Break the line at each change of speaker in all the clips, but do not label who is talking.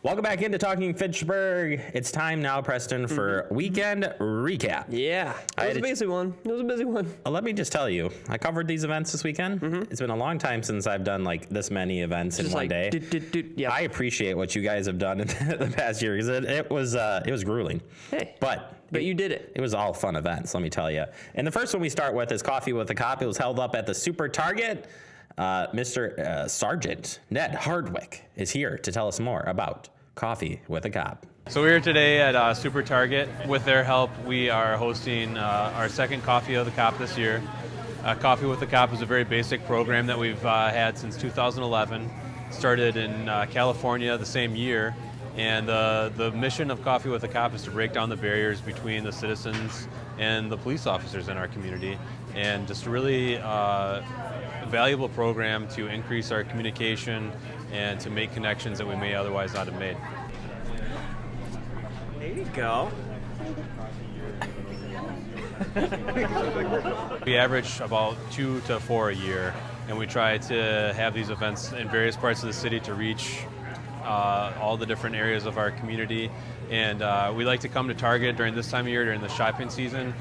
Welcome back into Talking Fitchburg. It's time now, Preston, for weekend recap.
Yeah, it was a busy one.
Let me just tell you, I covered these events this weekend. It's been a long time since I've done like this many events in one day.
Yep.
I appreciate what you guys have done in the past year because it was grueling.
Hey,
but
you did it.
It was all fun events, let me tell you. And the first one we start with is Coffee with a Cop. It was held up at the Super Target. Mr. Sergeant Ned Hardwick is here to tell us more about Coffee with a Cop.
So we're here today at Super Target. With their help, we are hosting our second Coffee with a Cop this year. Coffee with a Cop is a very basic program that we've had since 2011. Started in California the same year. And the mission of Coffee with a Cop is to break down the barriers between the citizens and the police officers in our community. And just really a valuable program to increase our communication and to make connections that we may otherwise not have made.
There you go.
We average about 2 to 4 a year, and we try to have these events in various parts of the city to reach all the different areas of our community. And we like to come to Target during this time of year, during the shopping season,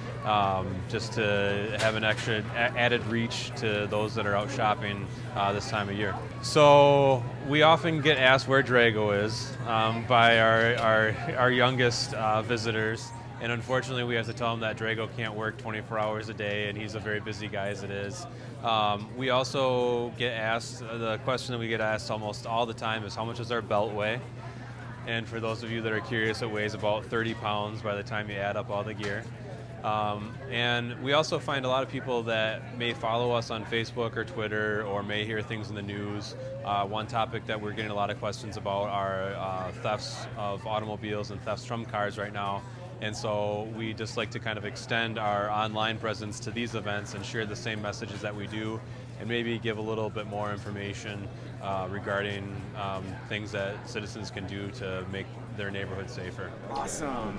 just to have an extra added reach to those that are out shopping this time of year. So we often get asked where Drago is by our youngest visitors. And unfortunately, we have to tell them that Drago can't work 24 hours a day, and he's a very busy guy as it is. We also get asked, the question that we get asked almost all the time is how much does our belt weigh? And for those of you that are curious, it weighs about 30 pounds by the time you add up all the gear. And we also find a lot of people that may follow us on Facebook or Twitter or may hear things in the news. One topic that we're getting a lot of questions about are thefts of automobiles and thefts from cars right now. And so we just like to kind of extend our online presence to these events and share the same messages that we do and maybe give a little bit more information regarding things that citizens can do to make their neighborhood safer.
Awesome.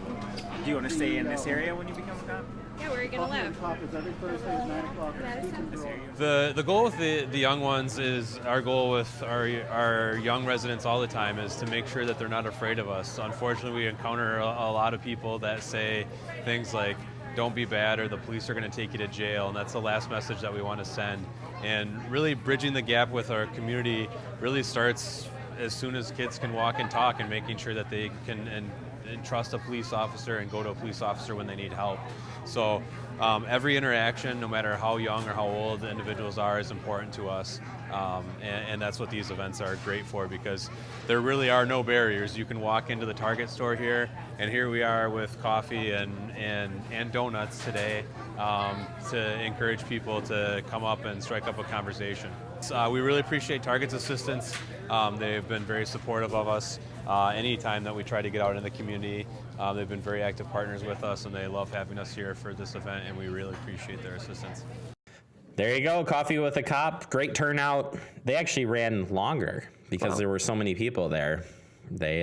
Do you want to stay in this area when you become a cop?
Yeah, where are you going to live?
The goal with the young ones is, our goal with our young residents all the time is to make sure that they're not afraid of us. Unfortunately, we encounter a lot of people that say things like, don't be bad or the police are going to take you to jail, and that's the last message that we want to send. And really bridging the gap with our community really starts as soon as kids can walk and talk and making sure that they can and trust a police officer and go to a police officer when they need help. So every interaction, no matter how young or how old the individuals are, is important to us. And that's what these events are great for, because there really are no barriers. You can walk into the Target store here, and here we are with coffee and donuts today to encourage people to come up and strike up a conversation. We really appreciate Target's assistance. They've been very supportive of us anytime that we try to get out in the community. They've been very active partners with us, and they love having us here for this event, and we really appreciate their assistance.
There you go, Coffee with a Cop. Great turnout. They actually ran longer because there were so many people there. They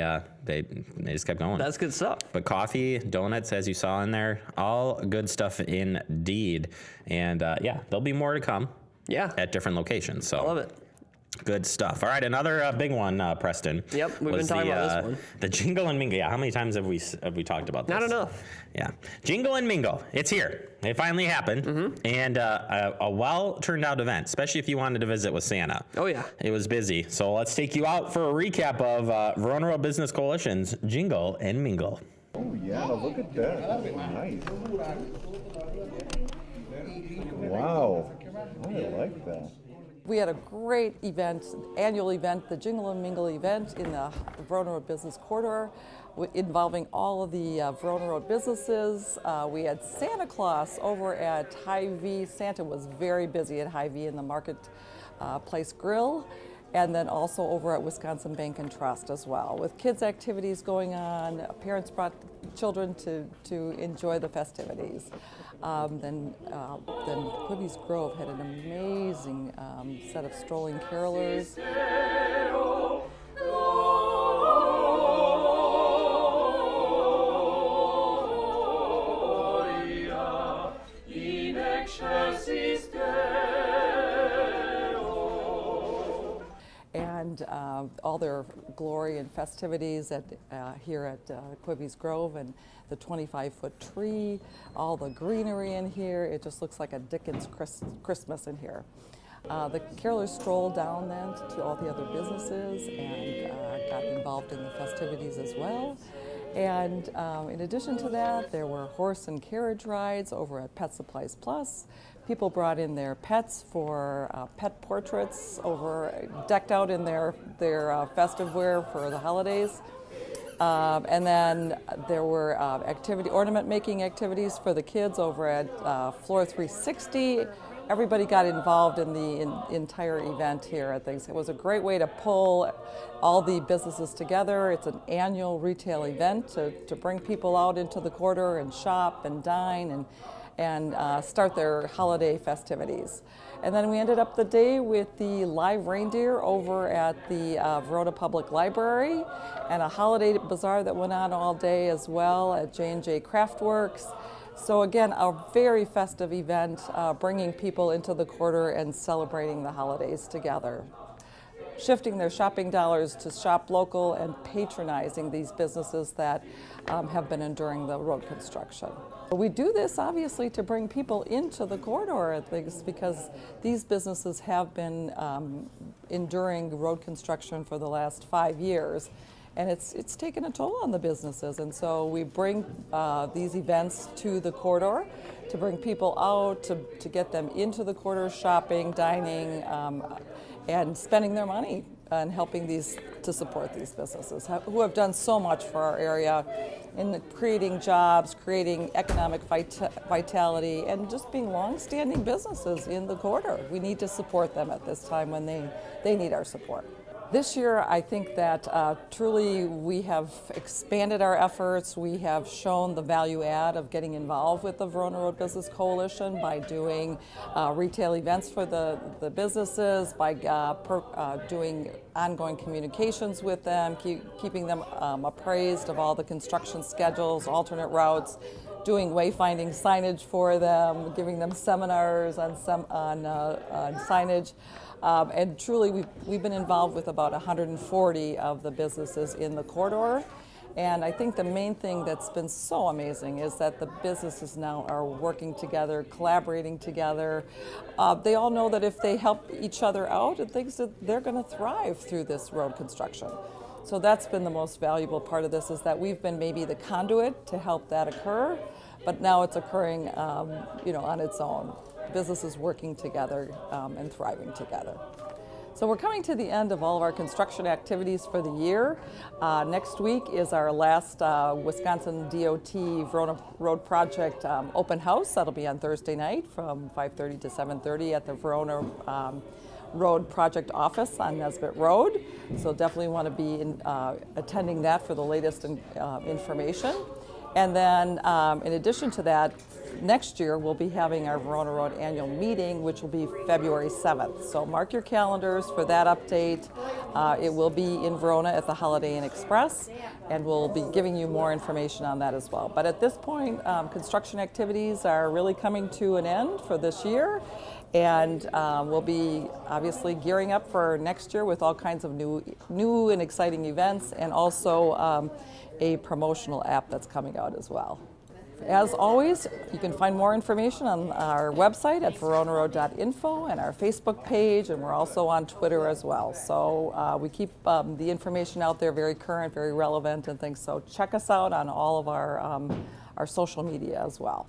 just kept going.
That's good stuff.
But coffee, donuts, as you saw in there, all good stuff indeed. And yeah, there'll be more to come.
Yeah.
At different locations. So
I love it.
Good stuff. All right, another big one, Preston.
Yep, we've been talking about this one.
The Jingle and Mingle. Yeah, how many times have we talked about this?
Not enough.
Yeah, Jingle and Mingle. It's here. It finally happened, and a well-turned-out event, especially if you wanted to visit with Santa.
Oh yeah.
It was busy. So let's take you out for a recap of Verona Road Business Coalition's Jingle and Mingle.
Oh yeah, look at that. That's nice. Wow, I like that.
We had a great event, annual event, the Jingle and Mingle event in the Verona Road Business Corridor, involving all of the Verona Road businesses. We had Santa Claus over at Hy-Vee. Santa was very busy at Hy-Vee in the Market Place Grill, and then also over at Wisconsin Bank and Trust as well, with kids' activities going on. Parents brought children to enjoy the festivities. Then Quibby's Grove had an amazing set of strolling carolers. And all their glory and festivities here at Quibby's Grove, and the 25-foot tree, all the greenery in here. It just looks like a Dickens Christmas in here. The carolers strolled down then to all the other businesses and got involved in the festivities as well. And in addition to that, there were horse and carriage rides over at Pet Supplies Plus. People brought in their pets for pet portraits decked out in their festive wear for the holidays. And then there were ornament making activities for the kids over at Floor 360. Everybody got involved in the entire event here at things. It was a great way to pull all the businesses together. It's an annual retail event to bring people out into the quarter and shop and dine and start their holiday festivities. And then we ended up the day with the live reindeer over at the Verona Public Library, and a holiday bazaar that went on all day as well at J&J Craftworks. So again, a very festive event, bringing people into the quarter and celebrating the holidays together. Shifting their shopping dollars to shop local and patronizing these businesses that have been enduring the road construction. We do this obviously to bring people into the corridor at things, because these businesses have been enduring road construction for the last 5 years. And it's taken a toll on the businesses, and so we bring these events to the corridor to bring people out, to get them into the corridor, shopping, dining, and spending their money and helping to support these businesses who have done so much for our area in creating jobs, creating economic vitality, and just being long-standing businesses in the corridor. We need to support them at this time when they need our support. This year, I think that truly we have expanded our efforts. We have shown the value add of getting involved with the Verona Road Business Coalition by doing retail events for the businesses, by doing ongoing communications with them, keeping them appraised of all the construction schedules, alternate routes, doing wayfinding signage for them, giving them seminars on signage. And truly, we've been involved with about 140 of the businesses in the corridor. And I think the main thing that's been so amazing is that the businesses now are working together, collaborating together. They all know that if they help each other out, it thinks that they're going to thrive through this road construction. So that's been the most valuable part of this, is that we've been maybe the conduit to help that occur, but now it's occurring, on its own. Businesses working together and thriving together. So we're coming to the end of all of our construction activities for the year. Next week is our last Wisconsin DOT Verona Road Project open house. That'll be on Thursday night from 5:30 to 7:30 at the Verona Road Project office on Nesbitt Road. So definitely want to be attending that for the latest information. And then in addition to that, next year we'll be having our Verona Road annual meeting, which will be February 7th. So mark your calendars for that update. It will be in Verona at the Holiday Inn Express, and we'll be giving you more information on that as well. But at this point, construction activities are really coming to an end for this year, and we'll be obviously gearing up for next year with all kinds of new and exciting events, and also a promotional app that's coming out as well. As always, you can find more information on our website at veronaroad.info and our Facebook page, and we're also on Twitter as well. So we keep the information out there very current, very relevant and things. So check us out on all of our social media as well.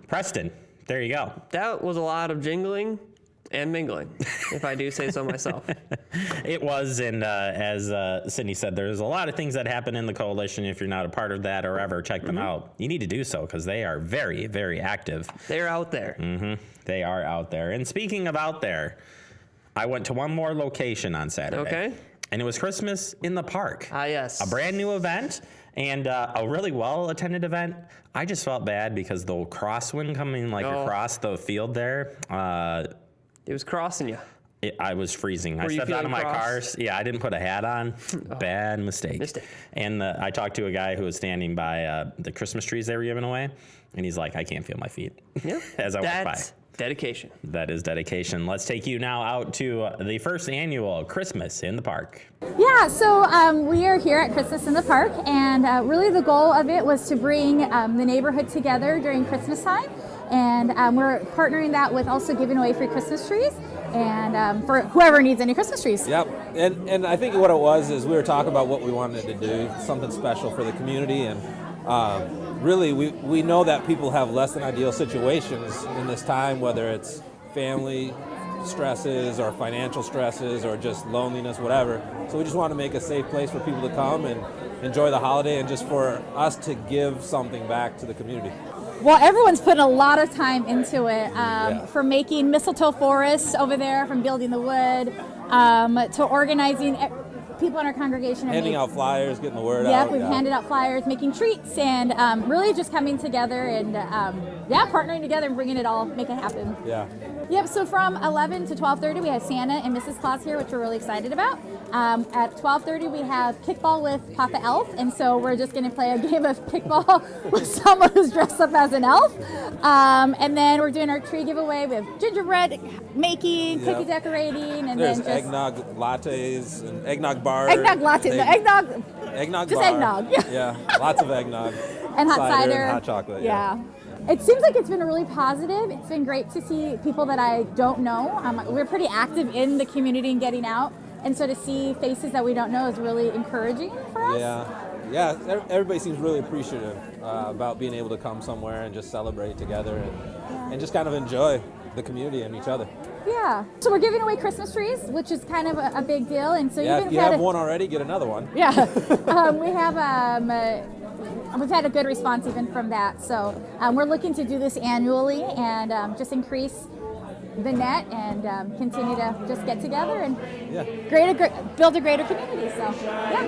Preston, there you go.
That was a lot of jingling and mingling, if I do say so myself.
It was, and as Sydney said, there's a lot of things that happen in the coalition. If you're not a part of that or ever check them out, you need to do so, because they are very, very active.
They're out there.
They are out there. And speaking of out there, I went to one more location on Saturday.
Okay.
And it was Christmas in the Park.
Ah, yes.
A brand new event and a really well-attended event. I just felt bad because the crosswind coming across the field there.
It was crossing you.
I was freezing. I
Were you
stepped out of my
feeling
car.
cross?
Yeah, I didn't put a hat on. Bad mistake. And I talked to a guy who was standing by the Christmas trees they were giving away, and he's like, I can't feel my feet
Yeah.
as I went by.
Dedication.
That is dedication. Let's take you now out to the first annual Christmas in the Park.
Yeah, so we are here at Christmas in the Park, and really the goal of it was to bring the neighborhood together during Christmas time, and we're partnering that with also giving away free Christmas trees, and for whoever needs any Christmas trees.
Yep, and I think what it was is we were talking about what we wanted to do, something special for the community, and really we know that people have less than ideal situations in this time, whether it's family stresses or financial stresses or just loneliness, whatever. So we just want to make a safe place for people to come and enjoy the holiday, and just for us to give something back to the community.
Well, everyone's put a lot of time into it, from making mistletoe forests over there, from building the wood, to organizing people in our congregation.
Handing out flyers, getting the word out.
Yep, we've handed out flyers, making treats, and really just coming together and partnering together and bringing it all, make it happen.
Yeah.
Yep, so from 11 to 12:30 we have Santa and Mrs. Claus here, which we're really excited about. At 12:30 we have kickball with Papa Elf, and so we're just going to play a game of kickball with someone who's dressed up as an elf. And then we're doing our tree giveaway. We have gingerbread making, cookie decorating, and
there's
then just
eggnog lattes and eggnog bars.
eggnog lattes, eggnog,
Eggnog
just
bar.
eggnog.
Yeah, lots of eggnog.
and hot cider,
and hot chocolate.
Yeah. It seems like it's been really positive. It's been great to see people that I don't know. We're pretty active in the community and getting out, and so to see faces that we don't know is really encouraging for us.
Yeah. Everybody seems really appreciative about being able to come somewhere and just celebrate together and just kind of enjoy the community and each other.
Yeah. So we're giving away Christmas trees, which is kind of a big deal, and so
Yeah,
even
if you have one already, get another one.
Yeah. We have. We've had a good response even from that. So we're looking to do this annually and just increase the net and continue to just get together and build a greater community. So, yeah.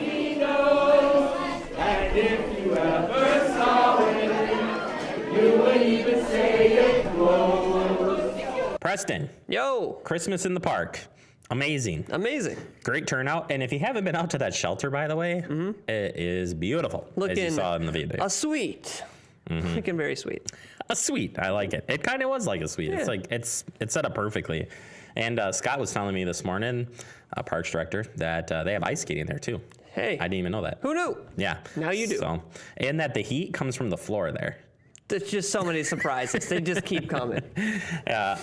And if you ever saw it, you would even say it close.
Preston,
Yo,
Christmas in the Park. Amazing.
amazing.
Great turnout. And if you haven't been out to that shelter, by the way, it is beautiful.
Looking
as you saw in the video.
a sweet. Looking very sweet.
A suite. I like it. It kind of was like a suite.
Yeah.
It's like it's set up perfectly. And Scott was telling me this morning, Parks Director, that they have ice skating there too.
Hey,
I didn't even know that.
who knew?
Yeah.
Now you do.
So, and that the heat comes from the floor there.
There's just so many surprises. They just keep coming.